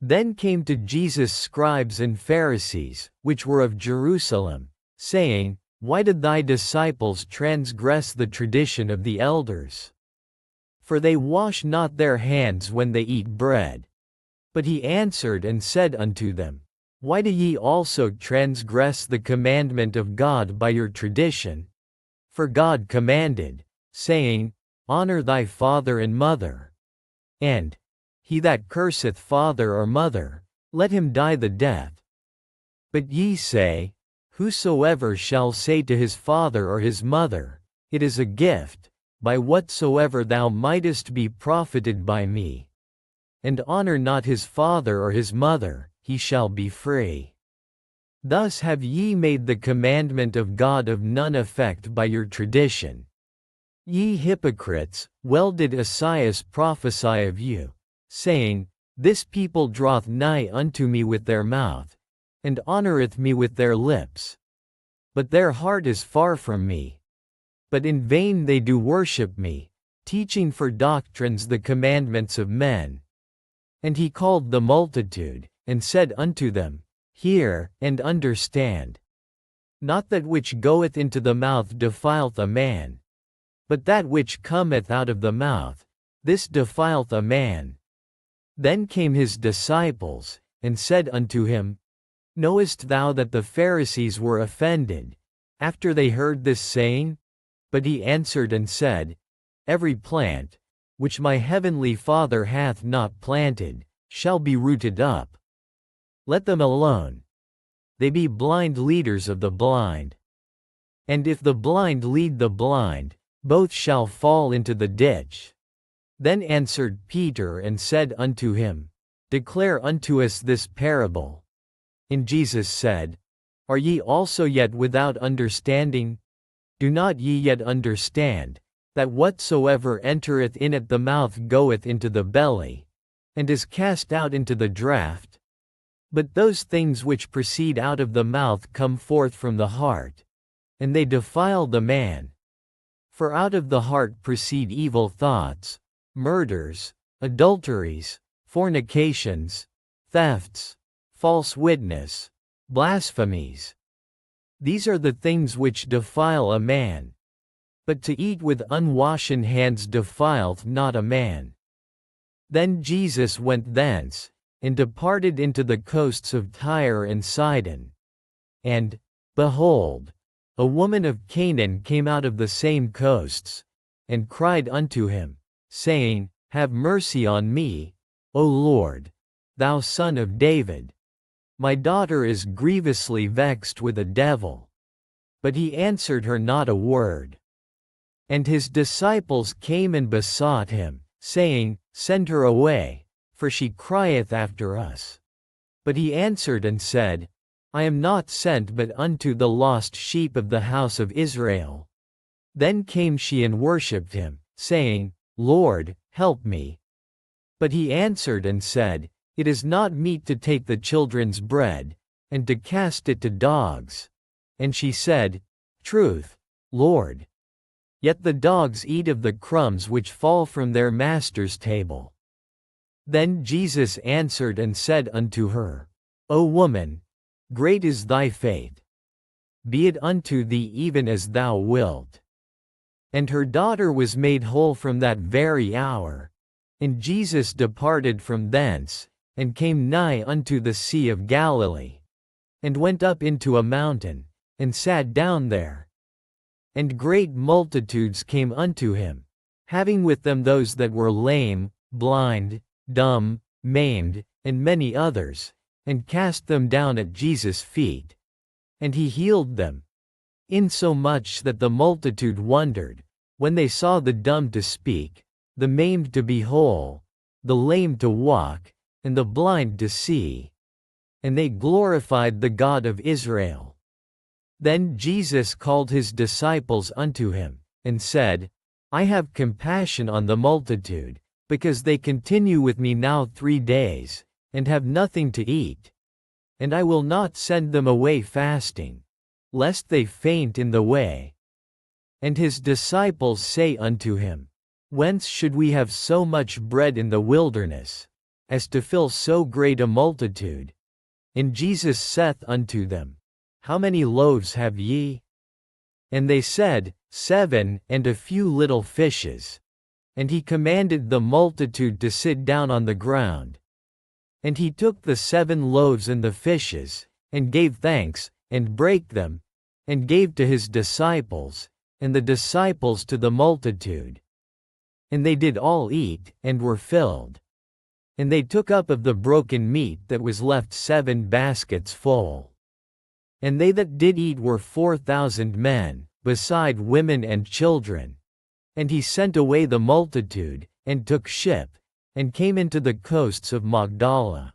Then came to Jesus scribes and Pharisees, which were of Jerusalem, saying, Why did thy disciples transgress the tradition of the elders? For they wash not their hands when they eat bread. But he answered and said unto them, Why do ye also transgress the commandment of God by your tradition? For God commanded, saying, Honor thy father and mother. And, He that curseth father or mother, let him die the death. But ye say, Whosoever shall say to his father or his mother, It is a gift, by whatsoever thou mightest be profited by me, and honor not his father or his mother, he shall be free. Thus have ye made the commandment of God of none effect by your tradition. Ye hypocrites, well did Esaias prophesy of you, saying, This people draweth nigh unto me with their mouth, and honoureth me with their lips. But their heart is far from me. But in vain they do worship me, teaching for doctrines the commandments of men. And he called the multitude, and said unto them, Hear, and understand. Not that which goeth into the mouth defileth a man, but that which cometh out of the mouth, this defileth a man. Then came his disciples, and said unto him, Knowest thou that the Pharisees were offended, after they heard this saying? But he answered and said, Every plant, which my heavenly Father hath not planted, shall be rooted up. Let them alone. They be blind leaders of the blind. And if the blind lead the blind, both shall fall into the ditch. Then answered Peter and said unto him, Declare unto us this parable. And Jesus said, Are ye also yet without understanding? Do not ye yet understand, that whatsoever entereth in at the mouth goeth into the belly, and is cast out into the draught? But those things which proceed out of the mouth come forth from the heart, and they defile the man. For out of the heart proceed evil thoughts, murders, adulteries, fornications, thefts, false witness, blasphemies. These are the things which defile a man. But to eat with unwashen hands defileth not a man. Then Jesus went thence, and departed into the coasts of Tyre and Sidon. And, behold, a woman of Canaan came out of the same coasts, and cried unto him, saying, Have mercy on me, O Lord, thou Son of David. My daughter is grievously vexed with a devil. But he answered her not a word. And his disciples came and besought him, saying, Send her away, for she crieth after us. But he answered and said, I am not sent but unto the lost sheep of the house of Israel. Then came she and worshipped him, saying, Lord, help me. But he answered and said, It is not meet to take the children's bread, and to cast it to dogs. And she said, Truth, Lord. Yet the dogs eat of the crumbs which fall from their master's table. Then Jesus answered and said unto her, O woman, great is thy faith. Be it unto thee even as thou wilt. And her daughter was made whole from that very hour. And Jesus departed from thence, and came nigh unto the Sea of Galilee, and went up into a mountain, and sat down there. And great multitudes came unto him, having with them those that were lame, blind, dumb, maimed, and many others, and cast them down at Jesus' feet. And he healed them, insomuch that the multitude wondered, when they saw the dumb to speak, the maimed to be whole, the lame to walk, and the blind to see. And they glorified the God of Israel. Then Jesus called his disciples unto him, and said, I have compassion on the multitude, because they continue with me now 3 days, and have nothing to eat. And I will not send them away fasting, lest they faint in the way. And his disciples say unto him, Whence should we have so much bread in the wilderness, as to fill so great a multitude. And Jesus saith unto them, How many loaves have ye? And they said, 7, and a few little fishes. And he commanded the multitude to sit down on the ground. And he took the 7 loaves and the fishes, and gave thanks, and brake them, and gave to his disciples, and the disciples to the multitude. And they did all eat, and were filled. And they took up of the broken meat that was left 7 baskets full. And they that did eat were 4,000 men, beside women and children. And he sent away the multitude, and took ship, and came into the coasts of Magdala.